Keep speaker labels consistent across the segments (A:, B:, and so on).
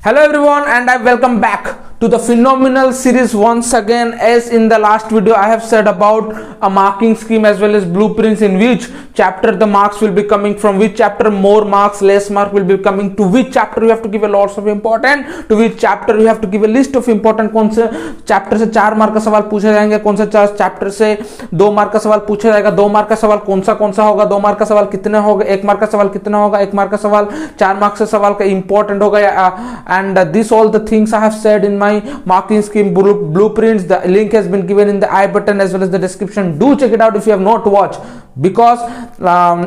A: Hello everyone and I welcome back to the phenomenal series once again. As in the last video I have said about a marking scheme as well as blueprints, in which chapter the marks will be coming from, which chapter more marks, less mark will be coming, to which chapter you have to give a lots of important, to which chapter you have to give a list of important, कौन से chapter से 4 mark का सवाल पूछे जाएंगे, कौन सा chapter से 2 मार्क का सवाल पूछा जाएगा, 2 मार्क का सवाल कौन सा होगा, 2 मार्क का सवाल कितने होगा, 1 मार्क का सवाल कितना होगा, 1 मार्क का सवाल 4 मार्क से सवाल का इंपॉर्टेंट होगा. And this all the things I have said in my marking scheme blueprints. The link has been given in the I button as well as the description. Do check it out if you have not watched, because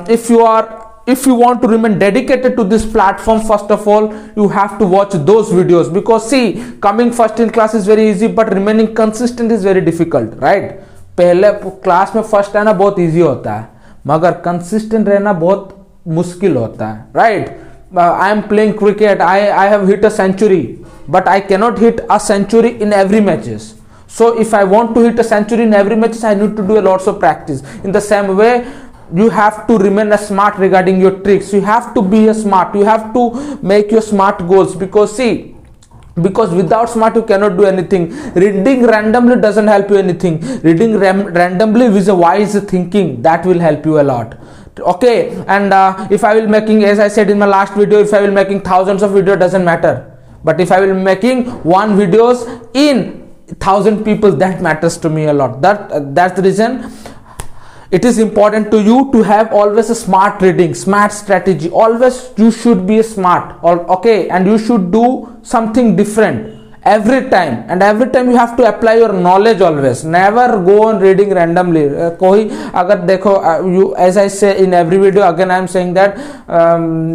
A: if you want to remain dedicated to this platform, first of all you have to watch those videos, because see, coming first in class is very easy but remaining consistent is very difficult, right? पहले class में first आना बहुत easy होता है मगर consistent रहना बहुत मुश्किल होता है, right? I am playing cricket, I have hit a century, but I cannot hit a century in every matches. So if I want to hit a century in every matches, I need to do a lots of practice. In the same way, you have to remain smart regarding your tricks. You have to be smart. You have to make your smart goals, because see, because without smart you cannot do anything. Reading randomly doesn't help you anything. Reading randomly with a wise thinking, that will help you a lot. Okay, and if I will making, as I said in my last video, if I will making thousands of videos, doesn't matter, but if I will making one videos in 1,000 people, that matters to me a lot. That's the reason it is important to you to have always a smart reading, smart strategy. Always you should be smart, okay, and you should do something different every time, and every time you have to apply your knowledge always. Never go on reading randomly. कोई अगर देखो, you, as I say in every video, again I am saying that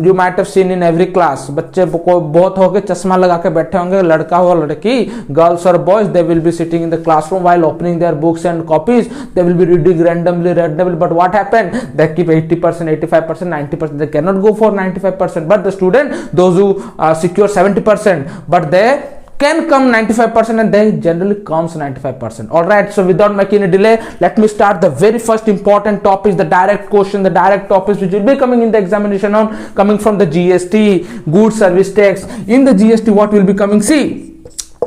A: you might have seen in every class, बच्चे बहुत हो के चश्मा लगा के बैठे होंगे, लड़का हो लड़की, girls or boys, they will be sitting in the classroom while opening their books and copies, they will be reading randomly, but what happened? They keep 80%, 85%, 90%. They cannot go for 95%, but the student, those who secure 70%, but they can come 95%, and they generally comes 95%. All right, so without making a delay, let me start the very first important topic, the direct question, the direct topics which will be coming in the examination on, coming from the GST, goods service tax. In the GST, what will be coming? See,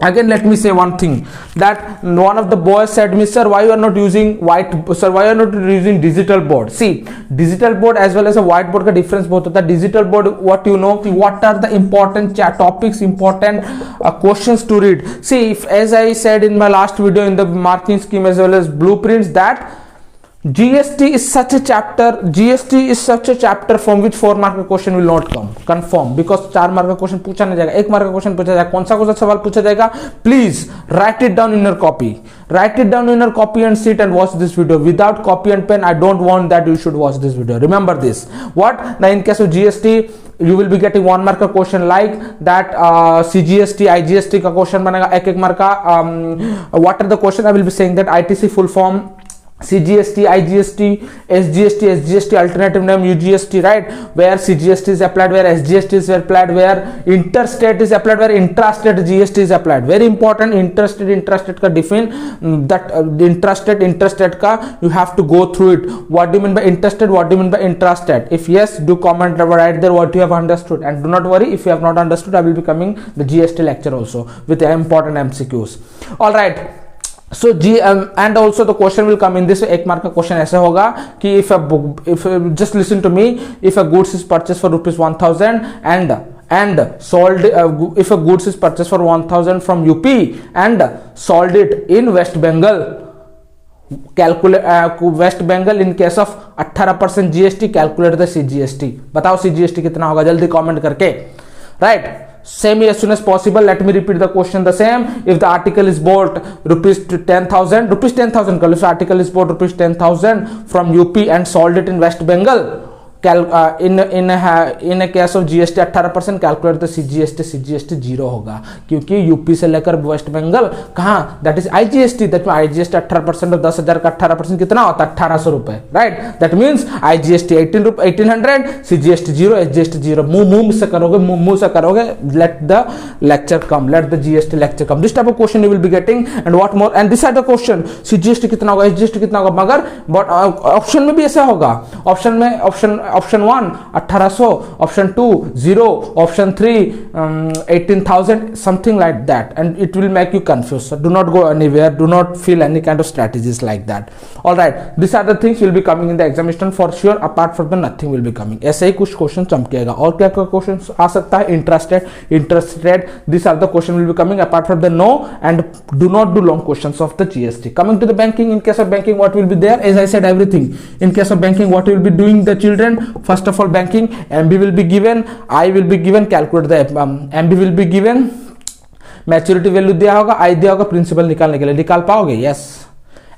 A: again let me say one thing, that one of the boys said me, sir, why you are not using why you are not using digital board? See, digital board as well as a whiteboard का difference बहुत होता है. Digital board, what you know, what are the important topics, important questions to read. See, if, as I said in my last video in the marking scheme as well as blueprints, that GST is such a chapter from which 4 mark question will not come, confirm, because 4 mark का question पूछा नहीं जाएगा, 1 mark का question पूछा जाएगा. कौन सा सवाल पूछा जाएगा? Please write it down in your copy. Write it down in your copy and sit and watch this video. Without copy and pen, I don't want that you should watch this video. Remember this. What? Now in case of GST, you will be getting 1 mark का question like that. CGST, IGST का question बनेगा 1 mark का. What are the question? I will be saying that ITC full form, CGST, IGST, SGST, alternative name UGST, right? Where CGST is applied, where SGST is applied, where interstate is applied, where intrastate GST is applied. Very important. Intrastate का define, that intrastate का you have to go through it. What do you mean by interstate? What do you mean by intrastate? If yes, do comment right there what you have understood, and do not worry if you have not understood. I will be coming the GST lecture also with important MCQs. All right. So and also the question will come in this way. 1 mark का question ऐसे होगा कि if just listen to me, if a goods is purchased for rupees 1,000 and sold, if a goods is purchased for 1,000 from UP and sold it in West Bengal, calculate West Bengal in case of 18% GST, calculate the CGST. बताओ CGST कितना होगा, जल्दी comment करके, right? Same as soon as possible. Let me repeat the question the same. If the article is bought rupees 10,000, if the article is bought rupees 10,000 from UP and sold it in West Bengal, in a case of GST 18%, calculate the CGST 0 होगा, क्योंकि UP से लेकर waste Bengal कहाँ, that is IGST. That में IGST 18% और 10,000 का 18% कितना होता है? 1,800 रुपए, right? That means IGST 1800, CGST 0, SGST 0. मुंह से करोगे. Let the lecture come, let the GST lecture come. This type of question you will be getting, and what more, and this are the question. CGST कितना होगा, SGST कितना होगा, मगर option में भी ऐसा होगा. Option option 1 1800, option 2 0, option 3 18,000, something like that, and it will make you confused. So do not go anywhere, do not feel any kind of strategies like that. All right, these are the things will be coming in the examination for sure. Apart from the nothing will be coming. ऐसे ही कुछ question चमकेगा. और क्या क्या question आ सकता है? Interested, these are the question will be coming apart from the no, and do not do long questions of the GST. Coming to the banking, in case of banking what will be there? As I said, everything. In case of banking, what will be doing the children? First of all, banking, MB will be given, I will be given, calculate the MB will be given, maturity value दिया होगा, आई दिया होगा, principal निकालने के लिए निकाल पाओगे? Yes.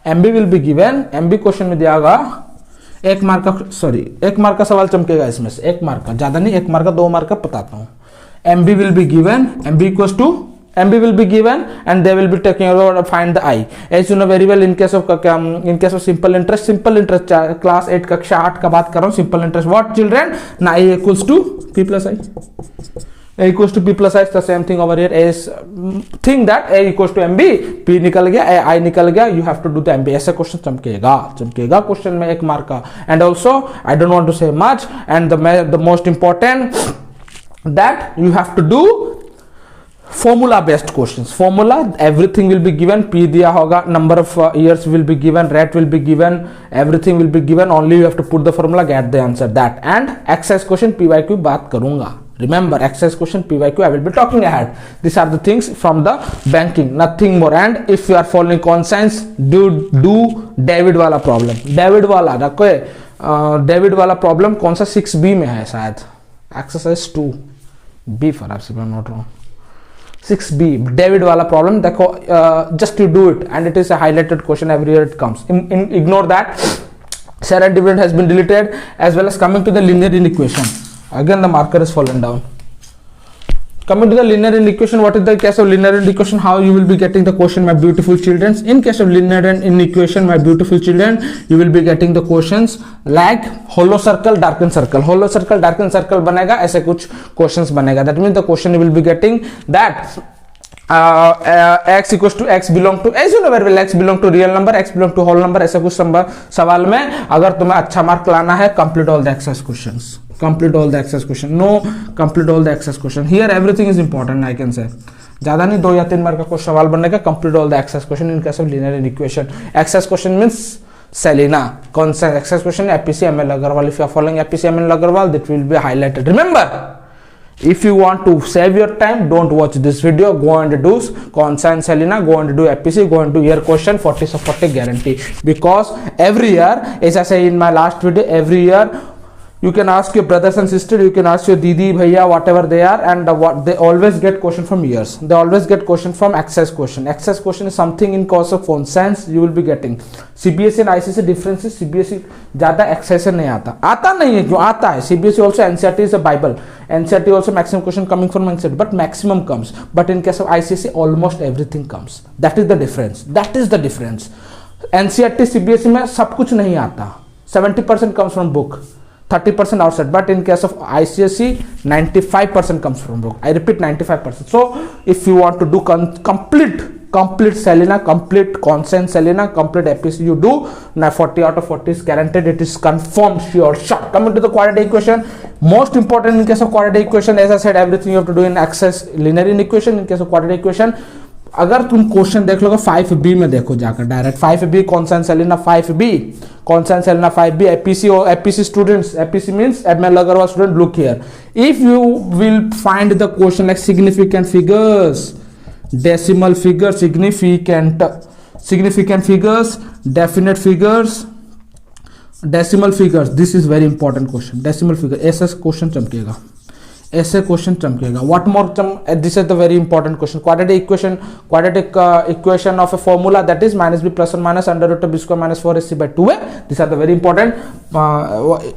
A: MB will be given, MB question में दिया होगा एक मार्क का सवाल चमकेगा इसमें से, एक मार्क का, ज्यादा नहीं, एक मार्क का, 2 मार्क का बताता हूं. MB will be given, MB equals to MB will be given and they will be taking over find the I. As you know very well, in case of simple interest class 8 कक्षा 8 का बात कर रहा हूँ. simple interest what children? ना I equals to P plus I. A equals to P plus I is the same thing over here. As think that A equals to MB, P निकल गया, I निकल गया, you have to do the MB. ऐसा question चमकेगा question में, एक mark का. And also I don't want to say much, and the most important that you have to do formula based questions. Formula, everything will be given, P दिया होगा, number of years will be given, rate will be given, everything will be given, only you have to put the formula, get the answer. That and exercise question PYQ बात करूंगा. Remember, exercise question PYQ I will be talking ahead. These are the things from the banking, nothing more. And if you are following conscience, do David वाला problem. David वाला रखो, David वाला problem कौन सा 6B में है शायद, exercise 2B perhaps if I am not wrong. 6B David वाला problem देखो, just you do it and it is a highlighted question every year it comes. Ignore that. Share and dividend has been deleted, as well as coming to the linear inequation. Again the marker is fallen down. Coming to the linear inequation, what is the case of linear inequation? How you will be getting the question, my beautiful children? In case of linear inequation, my beautiful children, you will be getting the questions like hollow circle, darkened circle. Hollow circle, darkened circle बनेगा, ऐसे कुछ questions बनेगा. That means the question you will be getting that x equals to x belong to, as you know very well, x belong to real number, x belong to whole number. ऐसे कुछ सवाल में अगर तुम्हें अच्छा mark लाना है, complete all the exercise questions. Complete all the exercise question. No, complete all the exercise question. Here everything is important, I can say. ज्यादा नहीं, 2 या 3 मार्क का कुछ सवाल बनने का. Complete all the exercise question in case of linear inequation. Exercise question means Selena. कौन सा exercise question? APC ML Agarwal. If you are following APC ML Agarwal, that will be highlighted. Remember, if you want to save your time, don't watch this video. Go and do Consa and Selena. Go and do APC. Go and do year question 40 of 40 guarantee. Because every year, as I say in my last video, every year you can ask your brothers and sisters, you can ask your didi, bhaiya, whatever they are, and what they always get question from years. They always get question from exercise question. Exercise question is something in course of phone science you will be getting. CBSE and ICSE difference is CBSE ज़्यादा exercise से नहीं आता नहीं है, क्यों आता है? CBSE also NCERT is a Bible. NCERT also maximum question coming from NCERT, but maximum comes. But in case of ICSE, almost everything comes. That is the difference. That is the difference. NCERT CBSE में सब कुछ नहीं आता. 70% comes from book. 30% outside, but in case of ICSE 95% comes from book. I repeat, 95%. So if you want to do complete Selena, complete constant Selena, complete APC, you do. Now 40 out of 40 is guaranteed. It is confirmed, sure shot. Coming to the quadratic equation, most important in case of quadratic equation, as I said, everything you have to do in access linear inequation. In case of quadratic equation, अगर तुम question देख लोगे 5B में, देखो जाकर direct 5B constant Selina 5B constant Selina 5B APC students, APC means ML Agarwal student, look here, if you will find the question like significant figures, decimal figure, significant figures, definite figures, decimal figures, this is very important question. Decimal figure ऐसा question चमकेगा, ऐसे question चमकेगा. What more? This is the very important question. Quadratic equation of a formula, that is minus b plus or minus under root of b square minus 4ac by 2a. These are the very important.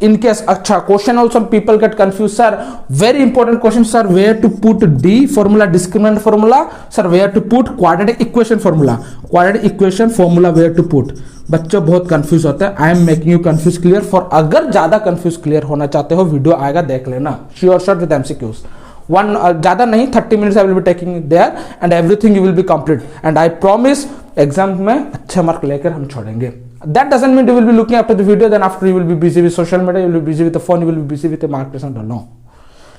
A: In case अच्छा question also people get confused, sir. Very important question, sir. Where to put D formula, discriminant formula, sir. Where to put quadratic equation formula? Quadratic equation formula where to put? बच्चों बहुत confuse होते हैं. I am making you confuse clear. For अगर ज्यादा confuse clear होना चाहते हो, video आएगा देख लेना, sure shot with MCQs. One ज्यादा नहीं, 30 minutes I will be taking their and everything you will B complete. And I promise exam में अच्छे मार्क लेकर हम छोड़ेंगे. That doesn't mean you will be looking after the video, then after you will be busy with social media, you will be busy with the phone, you will be busy with the mark presenter. No.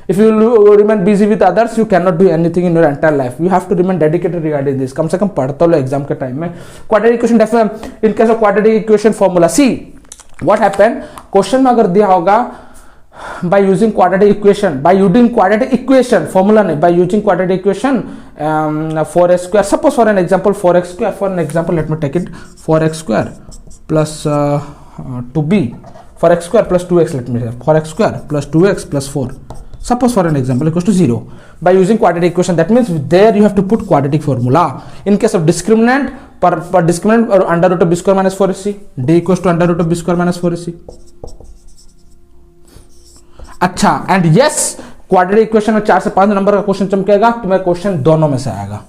A: If you will remain busy with others, you cannot do anything in your entire life. You have to remain dedicated regarding this. कम से कम पढ़ता लो exam के time में. Quadratic equation definite in case of quadratic equation formula. See what happen, question में अगर दिया होगा by using quadratic equation, by using quadratic equation formula नहीं, by using quadratic equation 4x square, suppose for an example 4x square, for an example let me take it 4x square plus 2b, 4x square plus 2x, let me say 4x square plus 2x plus 4, suppose for an example equals to 0. By using quadratic equation, that means there you have to put quadratic formula. In case of discriminant, per discriminant or under root of b square minus 4ac, d equals to under root of b square minus 4ac. अच्छा, and yes quadratic equation में 4 से 5 number का question चमकेगा, तुम्हें question दोनों में से आएगा.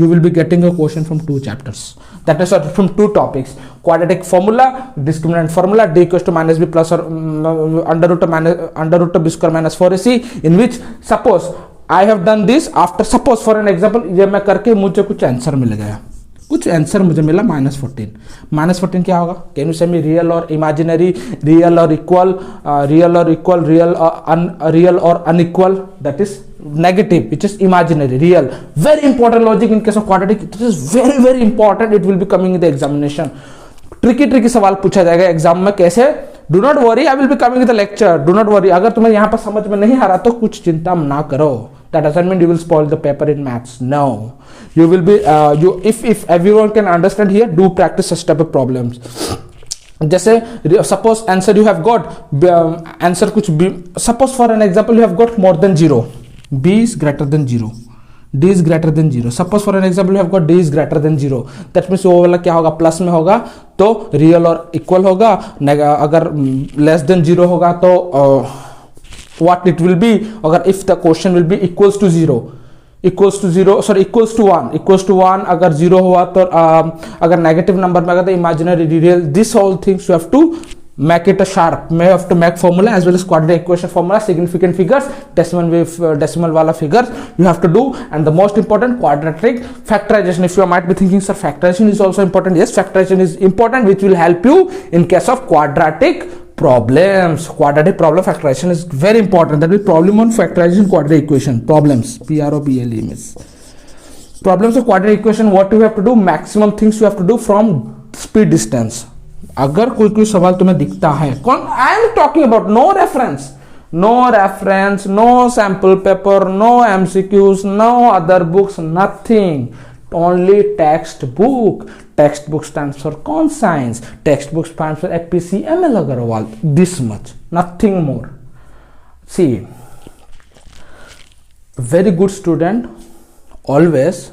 A: You will be getting a question from 2 chapters, that is from 2 topics: quadratic formula, discriminant formula, d equals to minus b plus or under root of b square minus 4ac, in which suppose I have done this after, suppose for an example ये मैं करके मुझे कुछ answer मिल गया, कुछ answer मुझे मिला -14. -14 क्या होगा? कैन यू से मी रियल और इमेजिनरी, रियल और इक्वल, रियल और unequal, that is negative, which is imaginary, real. Very important logic in case of quadratic, it is very very important. It will be coming in the examination. Tricky सवाल पूछा जाएगा exam में. कैसे? Do not worry, I will be coming in the lecture. Do not worry. अगर तुम्हें यहाँ पर समझ में नहीं आ रहा तो कुछ चिंता ना करो. That doesn't mean you will spoil the paper in maths. No, you will be if everyone can understand here, do practice such type of problems. जैसे suppose answer you have got answer कुछ b, suppose for an example you have got more than 0, b is greater than 0, d is greater than 0. suppose for an example you have got d is greater than 0, that means वो वाला क्या होगा? Plus में होगा तो real और equal होगा. अगर लेस देन 0 होगा तो what it will be? अगर if the question will be equals to 0, equals to 1, अगर 0 हुआ तो अगर नेगेटिव नंबर में अगर तो imaginary, real, this all things you have to make it a sharp. You have to make formula as well as quadratic equation formula, significant figures, decimal wala figures you have to do, and the most important quadratic factorization. If you might be thinking sir factorization is also important, yes, factorization is important, which will help you in case of quadratic problems. Quadratic problem factorization is very important. That is problem on factorization quadratic equation problems, PROBLEMS. Problems of quadratic equation, what you have to do, maximum things you have to do from speed distance. अगर कोई सवाल तुम्हें दिखता है, कौन I am talking about, no reference, no sample paper, no MCQs, no other books, nothing, only textbook. Textbook stands for conscience, textbook stands for FPC ML Agarwal, this much, nothing more. See, very good student always.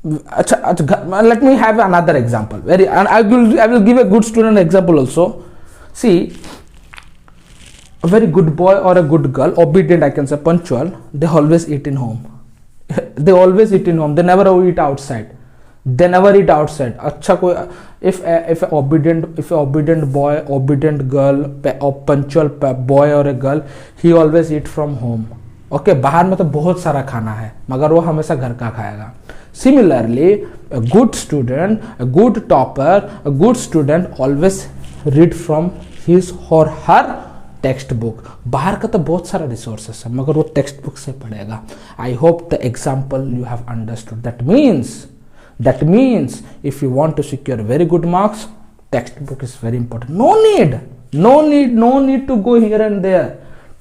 A: Let me have another example. I will give a good student example also. See, a very good boy or a good girl, obedient, I can say, punctual, they always eat in home. They always eat in home. They never eat outside. अच्छा कोई if a obedient boy, obedient girl, or punctual boy or a girl, he always eat from home. Okay, बाहर में तो बहुत सारा खाना है मगर वो हमेशा घर का खाएगा. Similarly, a good student, a good topper, a good student always read from his or her text book. बाहर का तो बहुत सारा रिसोर्सेस है मगर वो टेक्स्ट बुक से पढ़ेगा. I hope the example you have understood. That means if you want to secure very good marks, textbook is very important. No need to go here and there.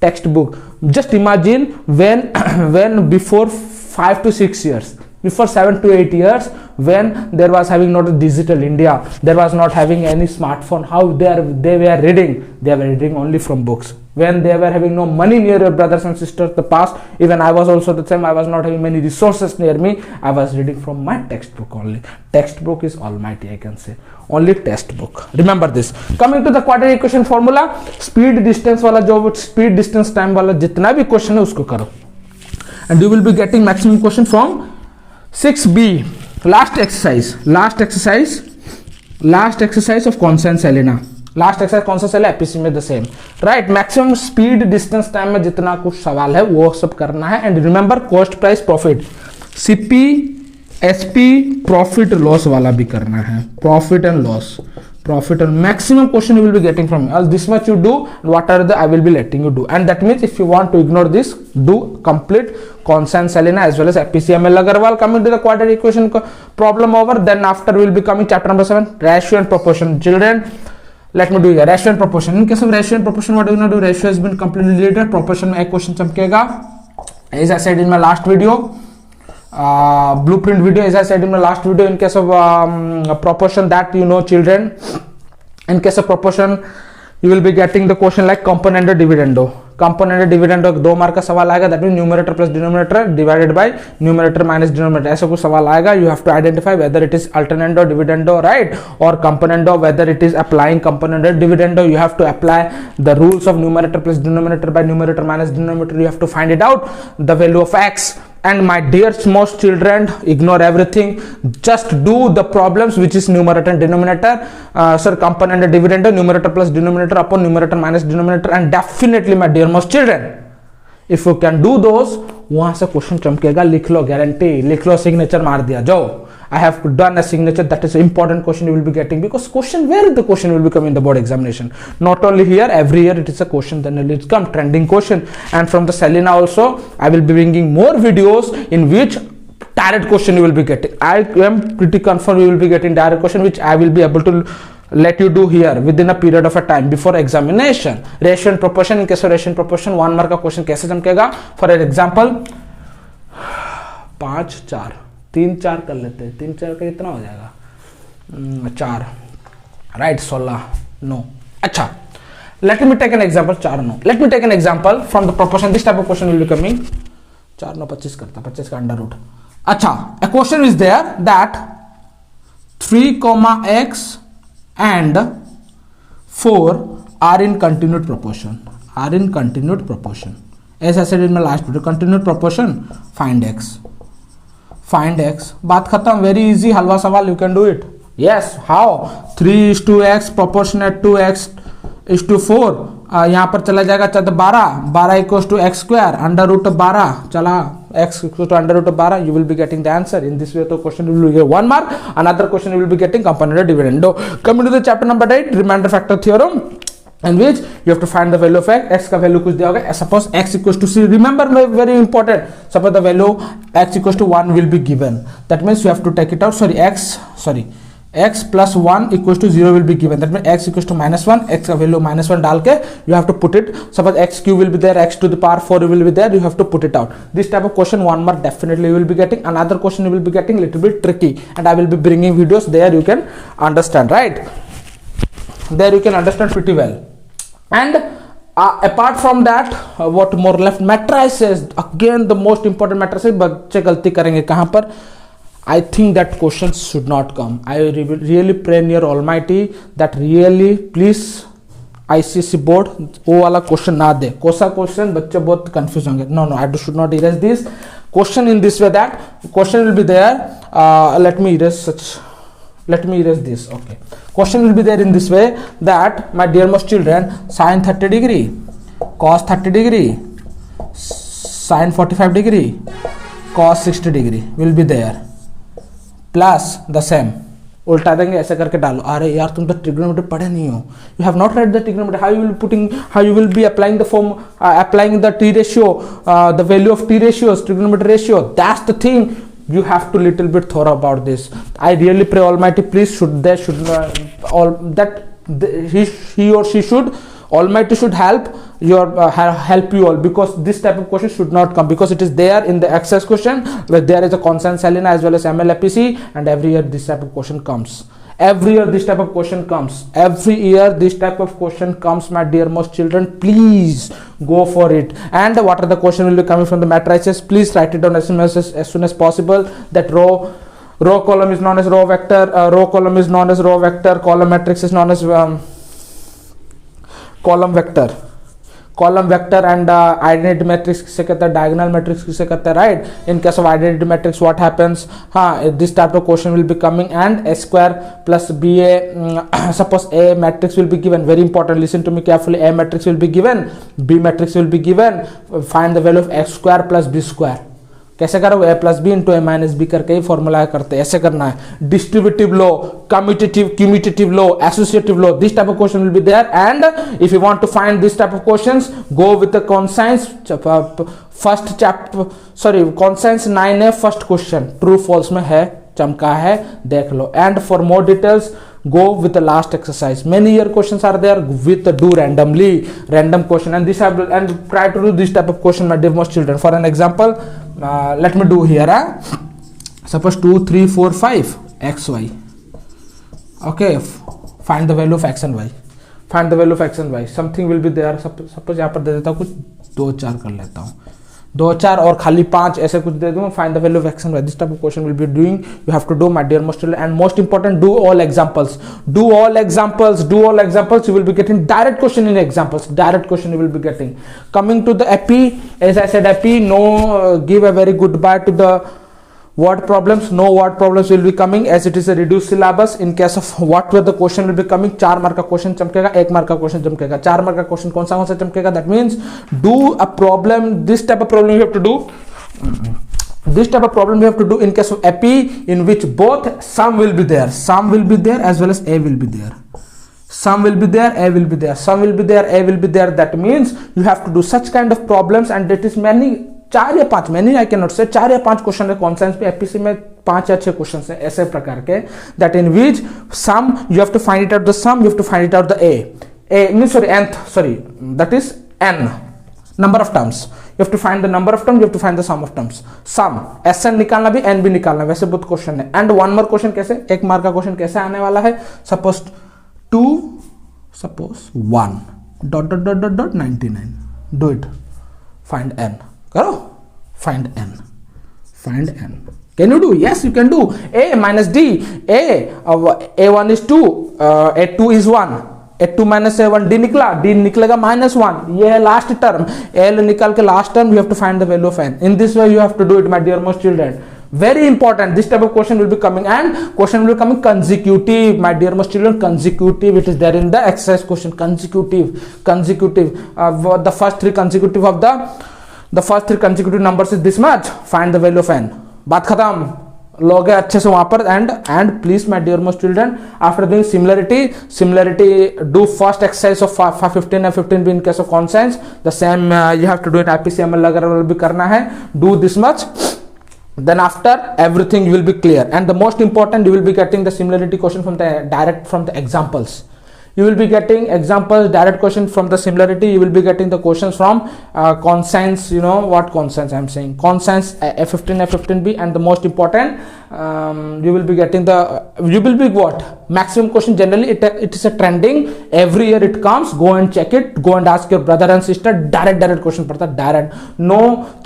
A: Textbook, just imagine when before 5 to 6 years, before 7 to 8 years, when there was having not a digital India, there was not having any smartphone, how they were reading? They were reading only from books. When they were having no money near your brothers and sisters, the past, even I was also the same, I was not having many resources near me, I was reading from my textbook only. Textbook is almighty, I can say. Only textbook. Remember this. Coming to the quadratic equation formula, speed distance वाला जो speed distance time वाला जितना भी question है उसको करो, and you will be getting maximum question from 6B. Last exercise of conscience Selena. Last exercise कौन सा चला? एपीसी में the same, right. Maximum speed distance time में जितना कुछ सवाल है वो सब करना है. And remember cost price profit, CP SP profit loss वाला भी करना है. Profit and loss, profit and maximum question you will be getting from me. This much you do, what are the I will be letting you do. And that means if you want to ignore this, do complete Constant Selena as well as PCML Agarwal. Coming to the quadratic equation problem over, then after we will be coming chapter number 7, ratio and proportion. Children, let me do here ratio and proportion. In case of ratio and proportion, what are you going to do? Ratio has been completely deleted. Proportion में एक question चमकेगा. As I said in my last video, blueprint video, as I said in my last video, in case of proportion, that you know, children, in case of proportion you will be getting the question like componendo dividendo. Componendo dividendo 2 mark का सवाल आएगा, that means numerator plus denominator divided by numerator minus denominator. ऐसा कुछ सवाल आएगा. You have to identify whether it is alternando dividendo, right, or componendo, whether it is applying componendo dividendo. You have to apply the rules of numerator plus denominator by numerator minus denominator. You have to find it out the value of x. And my dear most children, ignore everything, just do the problems which is numerator and denominator, component and dividend, numerator plus denominator upon numerator minus denominator, and definitely my dear most children, if you can do those, वहां से question चमकेगा. लिख लो, guarantee, लिख लो, signature मार दिया. जाओ, I have done a signature. That is an important question you will be getting, because question, where the question will be coming in the board examination. Not only here, every year it is a question, then it will come trending question. And from the Selena also, I will be bringing more videos in which direct question you will be getting. I am pretty confident you will be getting direct question, which I will be able to let you do here within a period of a time before examination. Ratio and proportion. In case of ratio and proportion, 1 mark का question कैसे चमकेगा? For an example, 5 4 3 4 कर लेते हैं. 3 4 का कितना हो जाएगा? 4, right. 16 no. अच्छा, let me take an example. 4 no. Let me take an example from the proportion. This type of question will be coming. 4 9 25 करता, 25 का अंडर रूट. अच्छा, a question is there that 3, x and 4 are in continued proportion. Are in continued proportion. As I said in my last video, continued proportion. Find x. Find x. बात खत्म. Very easy. हलवा सवाल. You can do it. Yes. How? 3 is to x proportionate to x is to 4. यहाँ पर चला जाएगा 12. 12 equals to x square. Under root of 12 चला. X equals to under root of 12. You will be getting the answer. In this way, the question will be 1 mark. Another question you will be getting component dividendo. Coming to the chapter number 8, remainder factor theorem, in which you have to find the value of x का value कुछ दिया होगा. Suppose x equals to c. Remember, very important. Suppose the value x equals to 1 will be given. That means you have to take it out. X plus 1 equals to 0 will be given. That means x equals to -1. X का value -1 डाल के you have to put it. Suppose x cube will be there, x to the power 4 will be there. You have to put it out. This type of question 1 mark definitely you will be getting. Another question you will be getting little bit tricky, and I will be bringing videos there. You can understand, right? There you can understand pretty well. And apart from that, what more left? Matrices. Again, the most important matrices. बच्चे गलती करेंगे कहाँ पर? I think that questions should not come. I really pray near Almighty that really please ICC board वो वाला question ना दे. कोसा question बच्चे बहुत confused होंगे. No, I should not erase this question in this way. That question will be there. Let me erase this. Okay. Question will be there in this way that, my dear most children, sine 30 degree, cos 30 degree, sine 45 degree, cos 60 degree will be there. Plus the same. उल्टा देंगे, ऐसे करके डालो. अरे यार तुम तो trigonometry पढ़े नहीं हो. You have not read the trigonometry. How you will be applying the form, applying the T ratio, the value of T ratios, trigonometry ratio. That's the thing. You have to little bit thorough about this. I really pray Almighty, please he or she should, Almighty should help you all, because this type of question should not come, because it is there in the excess question where there is a constant Selena as well as MLFPC, and every year this type of question comes. Every year this type of question comes. My dear most children, please go for it. And what are the question will be coming from the matrices? Please write it down as soon as possible. That row column is known as row vector, column matrix is known as column vector. Column vector and identity matrix किसे कहता है, diagonal matrix किसे कहता है, right? In case of identity matrix, what happens? This type of question will be coming, and a square plus ba. Suppose a matrix will be given. Very important. Listen to me carefully. A matrix will be given. B matrix will be given. Find the value of x square plus b square. कैसे करोगे, a plus b into a minus b करके ही formula करते हैं, ऐसे करना है। Distributive law, commutative law, associative law, this type of question will be there. And if you want to find this type of questions, go with the concise first chapter, sorry concise 9A first question true false में है, चमका है, देख लो। And for more details go with the last exercise. Many year questions are there with do randomly random question, and this have, and try to do this type of question, my dear most children. For an example, let me do here. Suppose 2 3 4 5 x y. Okay, find the value of x and y. Find the value of x and y. Something will be there. Suppose यहाँ पर दे देता हूँ कुछ 2 4 कर लेता हूँ, 2 4 और खाली 5 ऐसे कुछ दे दूँ। Find the value of x and y, this type of question will be doing, you have to do my dear most children. And most important, do all examples, do all examples, do all examples, you will be getting direct question in examples, direct question you will be getting. Coming to the AP, as I said AP, no give a very good bye to the word problems. No word problems will be coming as it is a reduced syllabus. In case of what were the question will be coming, 4 mark का question चमकेगा, 1 mark का question चमकेगा। 4 mark का question कौन सा चमकेगा, that means do a problem, this type of problem you have to do, this type of problem you have to do in case of AP, in which both sum will be there, sum will be there as well as A will be there, sum will be there, A will be there, sum will be there, A will be there. That means you have to do such kind of problems, and it is many, 4 या 5, मैंने I can not से 4 या 5 question है conscience पे, APC में 5 या 6 question है ऐसे प्रकार के, that in which sum you have to find it out the sum, you have to find it out the a mean sorry nth, sorry that is n number of terms, you have to find the number of terms, you have to find the sum of terms, sum SN निकालना भी n भी निकालना, वैसे बहुत question है। And one more question, कैसे 1 mark का question कैसे आने वाला है, suppose 2 suppose 1 dot dot dot dot dot 99, do it, find n, करो, find n, find n, can you do? Yes, you can do. A minus d, a1 is 2, a2 is 1, a2 minus a1, d निकला, d निकलेगा -1, ये है last term, l निकाल के last term, you have to find the value of n. In this way you have to do it, my dear most children. Very important, this type of question will be coming, and question will be coming consecutive, my dear most children, consecutive, it is there in the exercise question, consecutive, the first 3 consecutive of the first 3 consecutive numbers is this much, find the value of n, बात खत्म, लोगे अच्छे से वहां पर। And please my dear most children, after doing similarity do first exercise of 15 and 15 भी in case of consents, the same you have to do it, IPCML वगैरह भी करना है, do this much, then after everything will be clear. And the most important, you will be getting the similarity question from the direct from the examples, you will be getting examples, direct question from the similarity, you will be getting the questions from conscience, you know what conscience I am saying, conscience F15 F15b, and the most important, you will be getting the, you will be what, maximum question generally, it is a trending, every year it comes, go and check it, go and ask your brother and sister, direct question padta, direct, no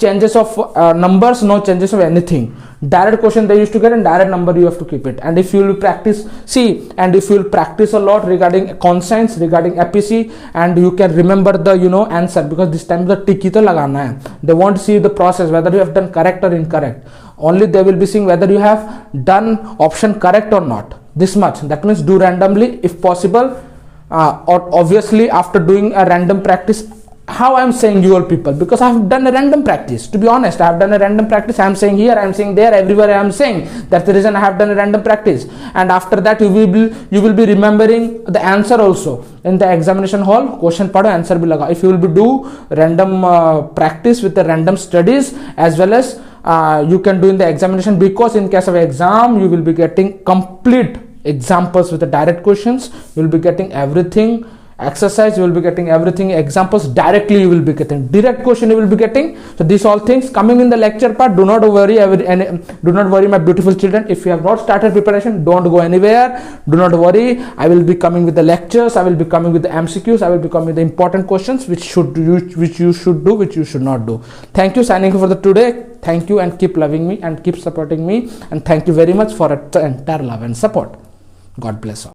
A: changes of numbers, no changes of anything, direct question they used to get, and direct number you have to keep it. And if you will practice, see, and if you will practice a lot regarding conscience, regarding APC, and you can remember the, you know, answer, because this time the tick to lagana hai, they won't see the process whether you have done correct or incorrect, only they will be seeing whether you have done option correct or not, this much. That means do randomly if possible, or obviously after doing a random practice. How I am saying you all people, because I have done a random practice, to be honest, I have done a random practice, I am saying here, I am saying there, everywhere I am saying, that's the reason I have done a random practice. And after that you will be remembering the answer also in the examination hall, question padho, answer bhi laga. If you will be do random practice with the random studies, as well as you can do in the examination, because in case of exam you will be getting complete examples with the direct questions, you will be getting everything, exercise you will be getting everything, examples directly you will be getting, direct question you will be getting. So these all things coming in the lecture part, do not worry, do not worry my beautiful children. If you have not started preparation, don't go anywhere, do not worry, I will be coming with the lectures, I will be coming with the MCQs, I will be coming with the important questions which you should do, which you should not do. Thank you, signing for the today, thank you, and keep loving me and keep supporting me, and thank you very much for the entire love and support. God bless all.